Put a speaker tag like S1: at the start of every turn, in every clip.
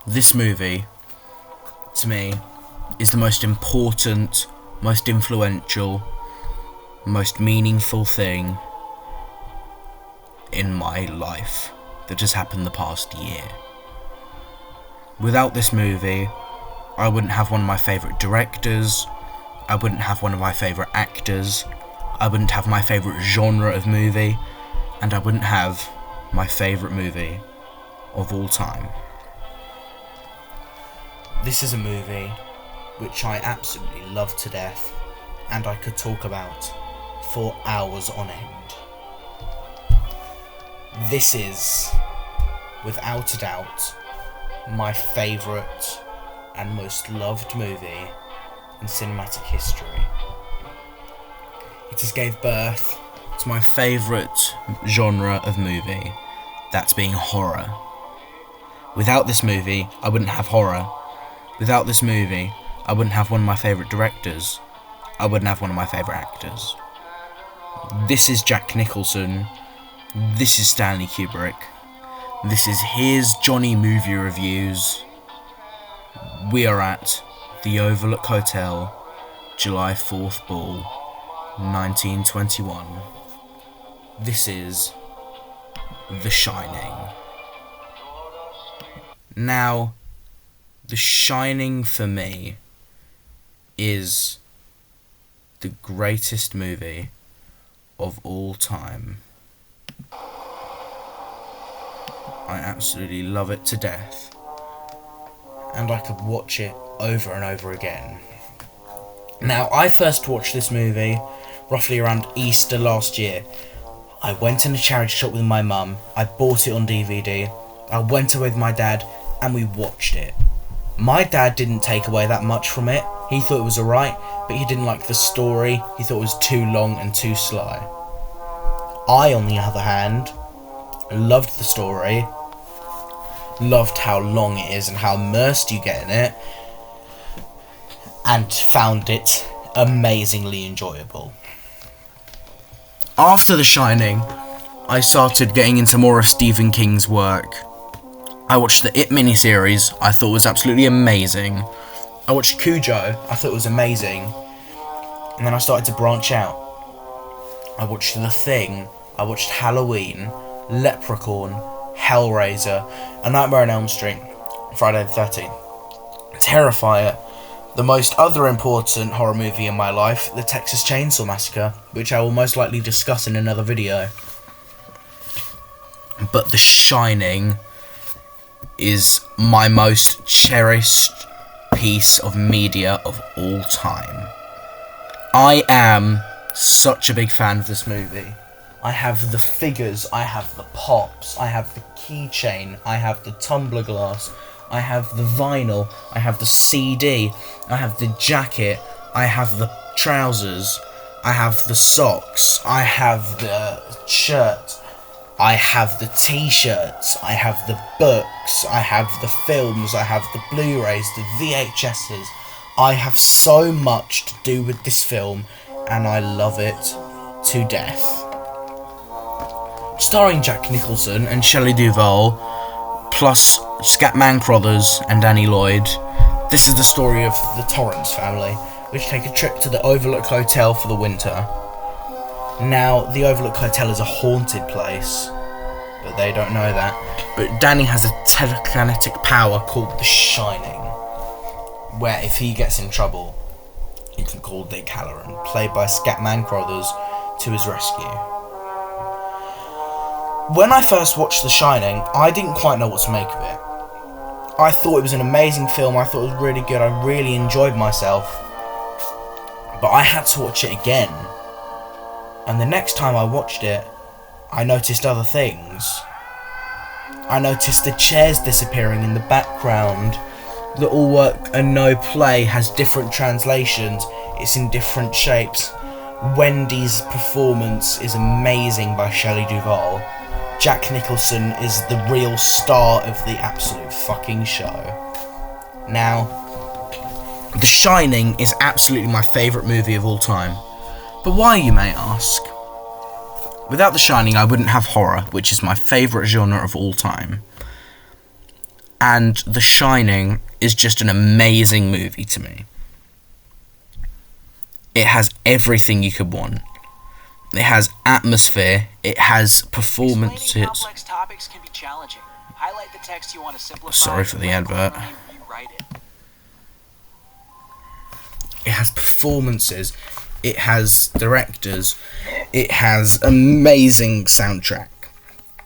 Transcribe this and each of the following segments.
S1: This movie, to me, is the most important, most influential, most meaningful thing in my life that has happened the past year. Without this movie, I wouldn't have one of my favourite directors, I wouldn't have one of my favourite actors, I wouldn't have my favourite genre of movie, and I wouldn't have my favourite movie of all time. This is a movie which I absolutely love to death, and I could talk about for hours on end. This is, without a doubt, my favourite and most loved movie in cinematic history. It has gave birth to my favourite genre of movie, that's being horror. Without this movie, I wouldn't have horror. Without this movie, I wouldn't have one of my favourite directors. I wouldn't have one of my favourite actors. This is Jack Nicholson. This is Stanley Kubrick. This is his Johnny Movie Reviews. We are at the Overlook Hotel, July 4th Ball, 1921. This is The Shining. Now, The Shining for me is the greatest movie of all time. I absolutely love it to death, and I could watch it over and over again. Now, I first watched this movie roughly around Easter last year. I went in a charity shop with my mum, I bought it on DVD, I went away with my dad, and we watched it. My dad didn't take away that much from it. He thought it was alright, but he didn't like the story. He thought it was too long and too sly. I, on the other hand, loved the story, loved how long it is and how immersed you get in it, and found it amazingly enjoyable. After The Shining, I started getting into more of Stephen King's work. I watched the It miniseries, I thought was absolutely amazing. I watched Cujo, I thought it was amazing. And then I started to branch out. I watched The Thing, I watched Halloween, Leprechaun, Hellraiser, A Nightmare on Elm Street, Friday the 13th, Terrifier, the most other important horror movie in my life, The Texas Chainsaw Massacre, which I will most likely discuss in another video. But The Shining is my most cherished piece of media of all time. I am such a big fan of this movie. I have the figures, I have the pops, I have the keychain, I have the tumbler glass, I have the vinyl, I have the CD, I have the jacket, I have the trousers, I have the socks, I have the shirt, I have the t-shirts, I have the books, I have the films, I have the Blu-rays, the VHSs. I have so much to do with this film, and I love it to death. Starring Jack Nicholson and Shelley Duvall, plus Scatman Crothers and Danny Lloyd, this is the story of the Torrance family, which take a trip to the Overlook Hotel for the winter. Now, the Overlook Hotel is a haunted place, but they don't know that. But Danny has a telekinetic power called The Shining, where if he gets in trouble, he can call Dick Halloran, played by Scatman Crothers, to his rescue. When I first watched The Shining, I didn't quite know what to make of it. I thought it was an amazing film, I thought it was really good, I really enjoyed myself, but I had to watch it again. And the next time I watched it, I noticed other things. I noticed the chairs disappearing in the background. The All Work and No Play has different translations. It's in different shapes. Wendy's performance is amazing by Shelley Duvall. Jack Nicholson is the real star of the absolute fucking show. Now, The Shining is absolutely my favourite movie of all time. But why, you may ask? Without The Shining, I wouldn't have horror, which is my favourite genre of all time. And The Shining is just an amazing movie to me. It has everything you could want. It has atmosphere. It has performances.
S2: Explaining complex topics can be challenging. Highlight the text you want to simplify.
S1: Sorry for the advert.
S2: Rewrite it.
S1: It has performances. It has directors. It has amazing soundtrack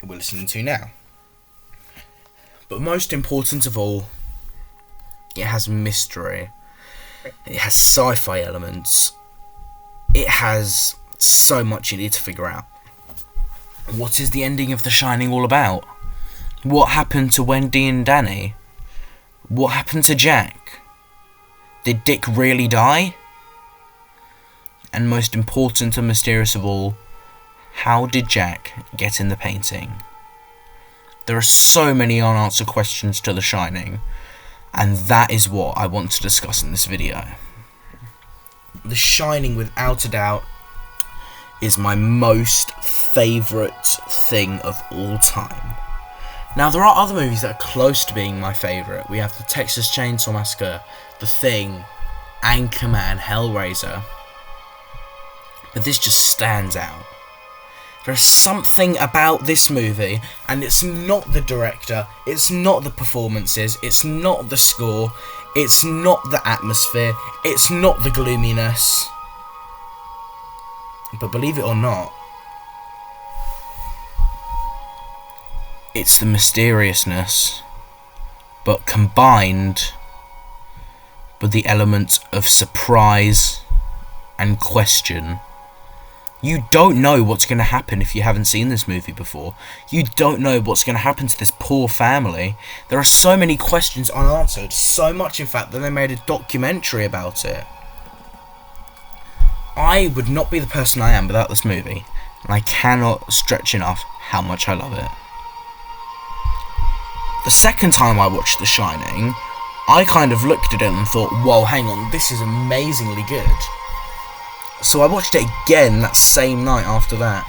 S1: we're listening to now. But most important of all, it has mystery. It has sci-fi elements. It has so much you need to figure out. What is the ending of The Shining all about? What happened to Wendy and Danny? What happened to Jack? Did Dick really die? And most important and mysterious of all, how did Jack get in the painting? There are so many unanswered questions to The Shining, and that is what I want to discuss in this video. The Shining, without a doubt, is my most favourite thing of all time. Now, there are other movies that are close to being my favourite. We have the Texas Chainsaw Massacre, The Thing, Anchorman, Hellraiser. But this just stands out. There's something about this movie, and it's not the director, it's not the performances, it's not the score, it's not the atmosphere, it's not the gloominess. But believe it or not, it's the mysteriousness, but combined with the element of surprise and question. You don't know what's going to happen if you haven't seen this movie before. You don't know what's going to happen to this poor family. There are so many questions unanswered, so much in fact that they made a documentary about it. I would not be the person I am without this movie, and I cannot stretch enough how much I love it. The second time I watched The Shining, I kind of looked at it and thought, whoa, hang on, this is amazingly good. So I watched it again that same night after that.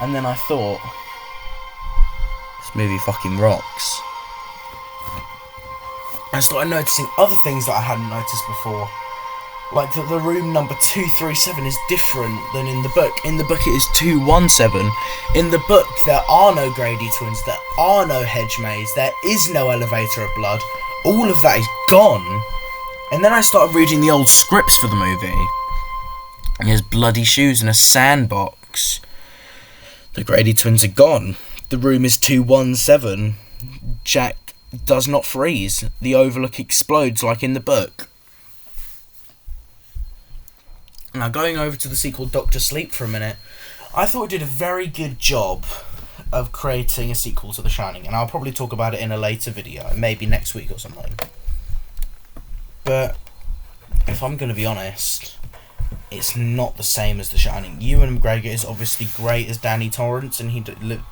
S1: And then I thought, this movie fucking rocks. I started noticing other things that I hadn't noticed before. Like that the room number 237 is different than in the book. In the book it is 217. In the book there are no Grady twins, there are no hedge maze, there is no elevator of blood. All of that is gone. And then I started reading the old scripts for the movie. He has bloody shoes and a sandbox. The Grady twins are gone. The room is 217. Jack does not freeze. The Overlook explodes like in the book. Now, going over to the sequel Doctor Sleep for a minute, I thought it did a very good job of creating a sequel to The Shining, and I'll probably talk about it in a later video, maybe next week or something. But if I'm going to be honest, it's not the same as The Shining. Ewan McGregor is obviously great as Danny Torrance, and he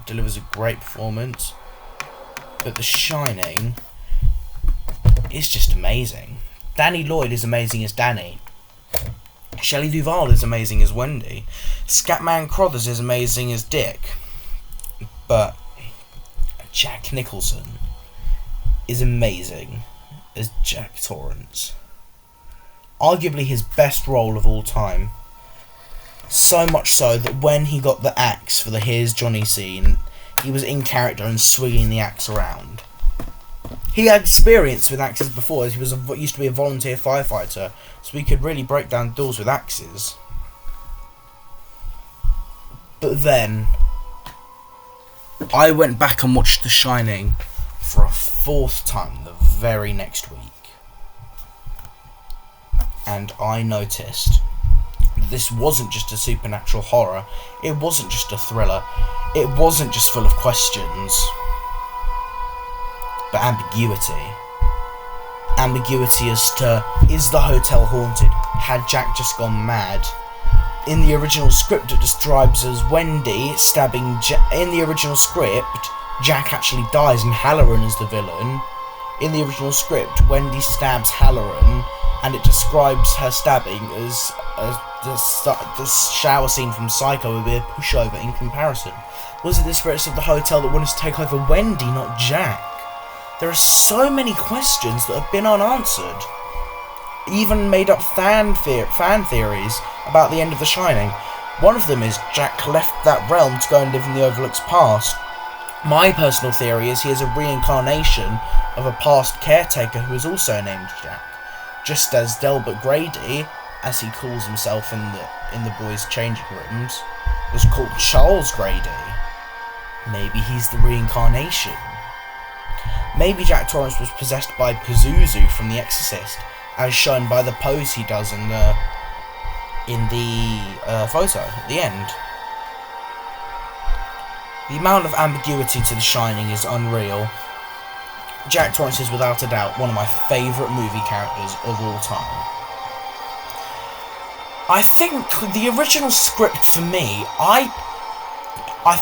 S1: delivers a great performance. But The Shining is just amazing. Danny Lloyd is amazing as Danny. Shelley Duvall is amazing as Wendy. Scatman Crothers is amazing as Dick. But Jack Nicholson is amazing as Jack Torrance. Arguably his best role of all time. So much so that when he got the axe for the Here's Johnny scene, he was in character and swinging the axe around. He had experience with axes before, as he used to be a volunteer firefighter, so he could really break down doors with axes. But then, I went back and watched The Shining for a fourth time the very next week. And I noticed this wasn't just a supernatural horror, it wasn't just a thriller, it wasn't just full of questions, but ambiguity. Ambiguity as to, is the hotel haunted? Had Jack just gone mad? In the original script it describes as Wendy stabbing in the original script, Jack actually dies and Halloran is the villain. In the original script, Wendy stabs Halloran, and it describes her stabbing as the shower scene from Psycho would be a pushover in comparison. Was it the spirits of the hotel that wanted to take over Wendy, not Jack? There are so many questions that have been unanswered. Even made up fan theories about the end of The Shining. One of them is Jack left that realm to go and live in the Overlook's past. My personal theory is he is a reincarnation of a past caretaker who is also named Jack. Just as Delbert Grady, as he calls himself in the boys' changing rooms, was called Charles Grady. Maybe he's the reincarnation. Maybe Jack Torrance was possessed by Pazuzu from The Exorcist, as shown by the pose he does in the photo at the end. The amount of ambiguity to The Shining is unreal. Jack Torrance is without a doubt one of my favourite movie characters of all time. I think the original script for me, I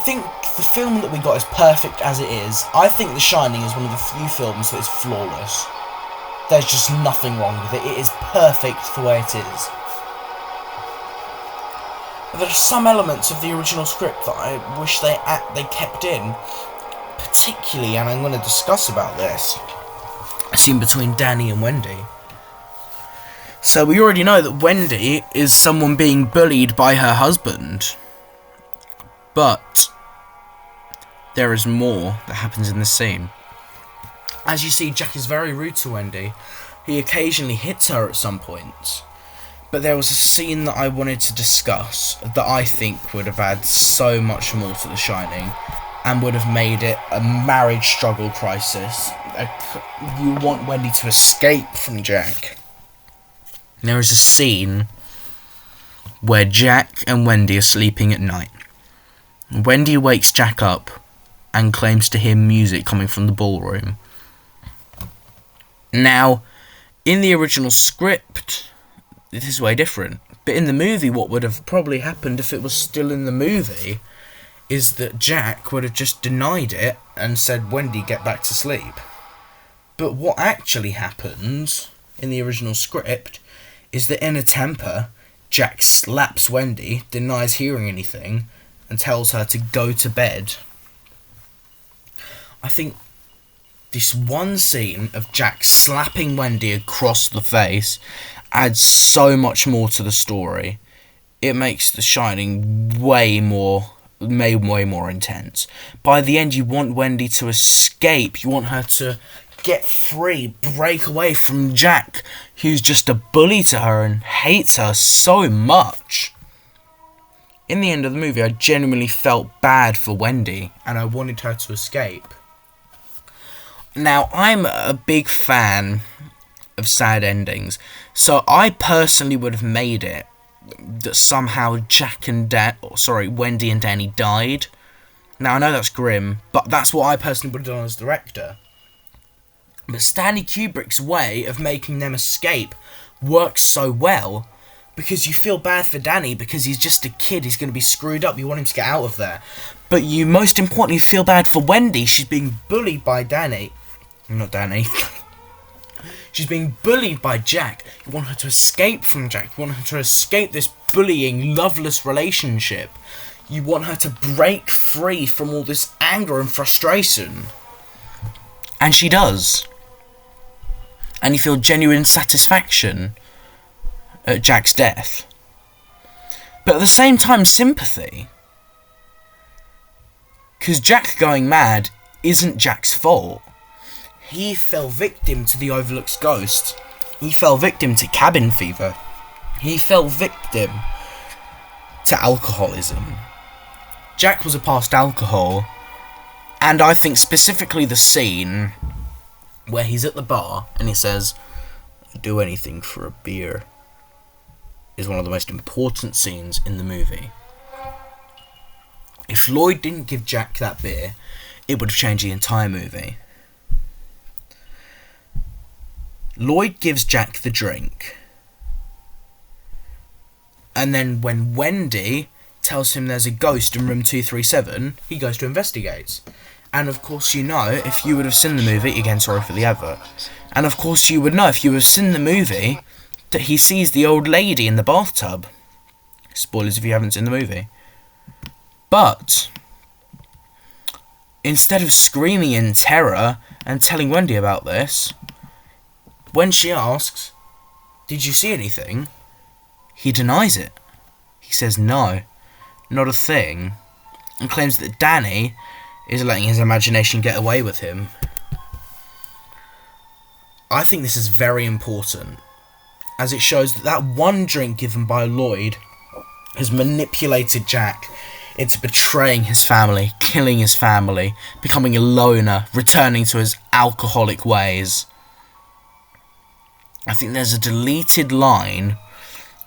S1: think the film that we got is perfect as it is. I think The Shining is one of the few films that is flawless. There's just nothing wrong with it. It is perfect the way it is. There are some elements of the original script that I wish they kept in. Particularly, and I'm going to discuss about this, a scene between Danny and Wendy. So we already know that Wendy is someone being bullied by her husband. But there is more that happens in this scene. As you see, Jack is very rude to Wendy. He occasionally hits her at some points. But there was a scene that I wanted to discuss that I think would have added so much more to The Shining and would have made it a marriage struggle crisis. You want Wendy to escape from Jack. There is a scene where Jack and Wendy are sleeping at night. Wendy wakes Jack up and claims to hear music coming from the ballroom. Now, in the original script, this is way different. But in the movie, what would have probably happened if it was still in the movie is that Jack would have just denied it and said, Wendy, get back to sleep. But what actually happens in the original script is that in a temper, Jack slaps Wendy, denies hearing anything, and tells her to go to bed. I think this one scene of Jack slapping Wendy across the face adds so much more to the story. It makes The Shining way more intense. By the end, you want Wendy to escape. You want her to get free, break away from Jack, who's just a bully to her and hates her so much. In the end of the movie, I genuinely felt bad for Wendy, and I wanted her to escape. Now, I'm a big fan of sad endings, so I personally would have made it that somehow Wendy and Danny died. Now, I know that's grim, but that's what I personally would have done as director. But Stanley Kubrick's way of making them escape works so well, because you feel bad for Danny because he's just a kid, he's going to be screwed up, you want him to get out of there. But you most importantly feel bad for Wendy, she's being bullied by Danny. Not Danny. She's being bullied by Jack. You want her to escape from Jack. You want her to escape this bullying, loveless relationship. You want her to break free from all this anger and frustration. And she does. And you feel genuine satisfaction at Jack's death. But at the same time, sympathy. Because Jack going mad isn't Jack's fault. He fell victim to the Overlook's ghost. He fell victim to cabin fever. He fell victim to alcoholism. Jack was a past alcohol, and I think specifically the scene where he's at the bar and he says, "I'd do anything for a beer," is one of the most important scenes in the movie. If Lloyd didn't give Jack that beer, it would have changed the entire movie. Lloyd gives Jack the drink, and then when Wendy tells him there's a ghost in room 237, he goes to investigate. And of course you know, if you would have seen the movie, again sorry for the advert, and of course you would know if you have seen the movie that he sees the old lady in the bathtub. Spoilers if you haven't seen the movie. But instead of screaming in terror and telling Wendy about this, when she asks, "Did you see anything?" he denies it. He says no, not a thing, and claims that Danny is letting his imagination get away with him. I think this is very important, as it shows that one drink given by Lloyd has manipulated Jack into betraying his family, killing his family, becoming a loner, returning to his alcoholic ways. I think there's a deleted line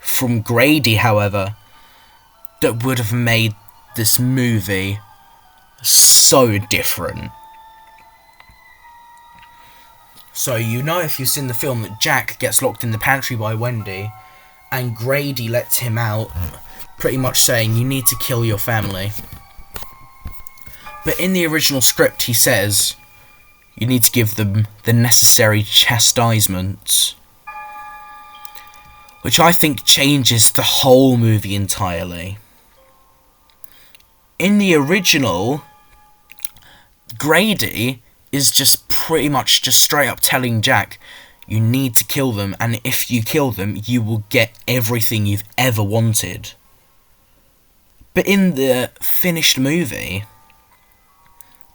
S1: from Grady, however, that would have made this movie so different. So if you've seen the film, that Jack gets locked in the pantry by Wendy, and Grady lets him out, pretty much saying, "You need to kill your family." But in the original script he says, "You need to give them the necessary chastisements," which I think changes the whole movie entirely. In the original, Grady is just pretty much just straight up telling Jack, "You need to kill them, and if you kill them, you will get everything you've ever wanted." But in the finished movie,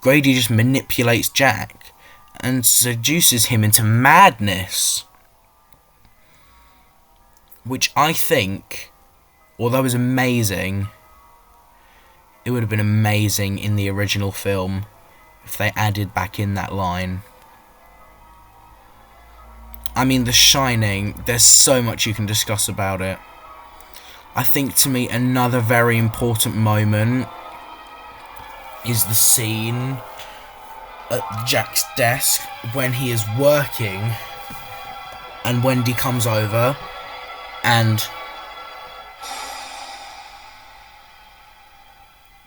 S1: Grady just manipulates Jack and seduces him into madness, which I think, although is amazing, it would have been amazing in the original film if they added back in that line. I mean, The Shining, there's so much you can discuss about it. I think, to me, another very important moment is the scene at Jack's desk when he is working and Wendy comes over and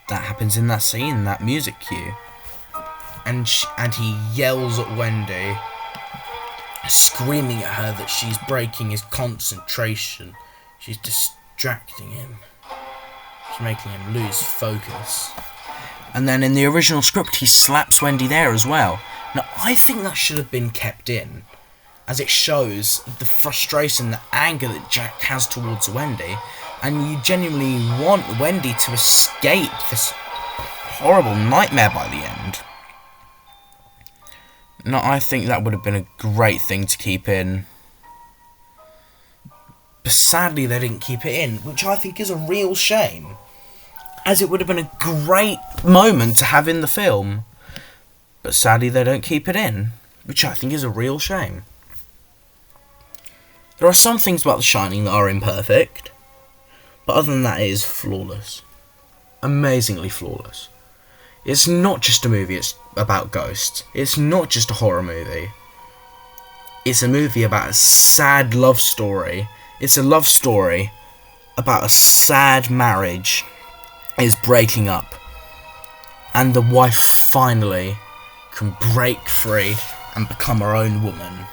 S1: that happens in that scene, that music cue. And he yells at Wendy, screaming at her that she's breaking his concentration. She's distracting him. She's making him lose focus. And then in the original script, he slaps Wendy there as well. Now, I think that should have been kept in, as it shows the frustration, the anger that Jack has towards Wendy, and you genuinely want Wendy to escape this horrible nightmare by the end. Now, I think that would have been a great thing to keep in. But sadly, they didn't keep it in, which I think is a real shame, as it would have been a great moment to have in the film. But sadly, they don't keep it in, which I think is a real shame. There are some things about The Shining that are imperfect, but other than that, it is flawless. Amazingly flawless. It's not just a movie about ghosts. It's not just a horror movie. It's a movie about a sad love story. It's a love story about a sad marriage is breaking up, and the wife finally can break free and become her own woman.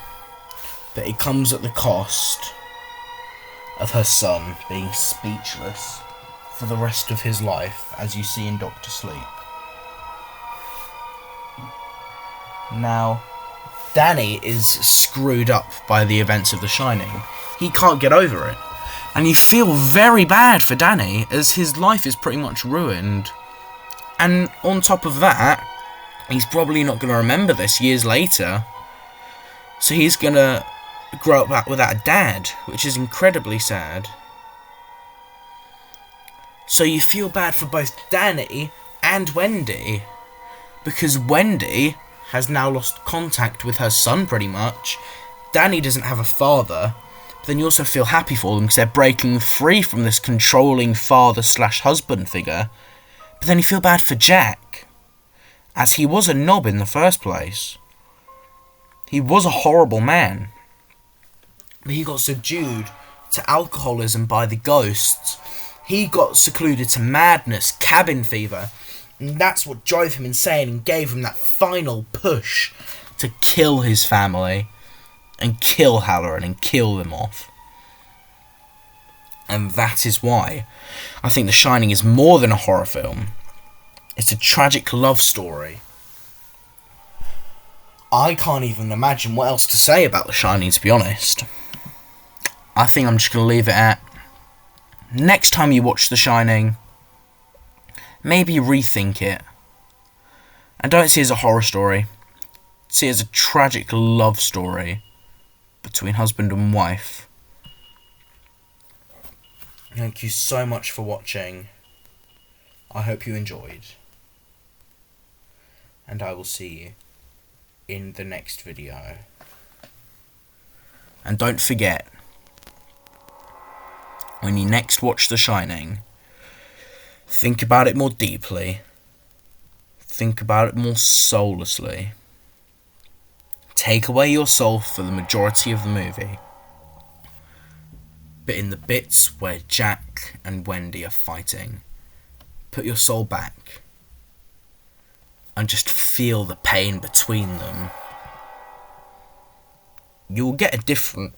S1: But it comes at the cost of her son being speechless for the rest of his life, as you see in Doctor Sleep. Now, Danny is screwed up by the events of The Shining. He can't get over it. And you feel very bad for Danny, as his life is pretty much ruined. And on top of that, he's probably not going to remember this years later. So he's going to grow up without a dad, which is incredibly sad. So you feel bad for both Danny and Wendy, because Wendy has now lost contact with her son pretty much. Danny doesn't have a father, but then you also feel happy for them because they're breaking free from this controlling father/husband figure. But then you feel bad for Jack, as he was a knob in the first place. He was a horrible man, but he got subdued to alcoholism by the ghosts. He got secluded to madness, cabin fever, and that's what drove him insane and gave him that final push to kill his family and kill Halloran and kill them off. And that is why I think The Shining is more than a horror film. It's a tragic love story I can't even imagine what else to say about The Shining, to be honest. I think I'm just going to leave it at, next time you watch The Shining, maybe rethink it. And don't see it as a horror story. See it as a tragic love story between husband and wife. Thank you so much for watching. I hope you enjoyed. And I will see you in the next video. And don't forget, when you next watch The Shining, think about it more deeply. Think about it more soullessly. Take away your soul for the majority of the movie. But in the bits where Jack and Wendy are fighting, put your soul back and just feel the pain between them. You'll get a different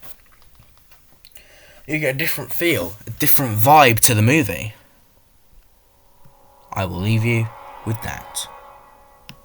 S1: feel, a different vibe to the movie. I will leave you with that.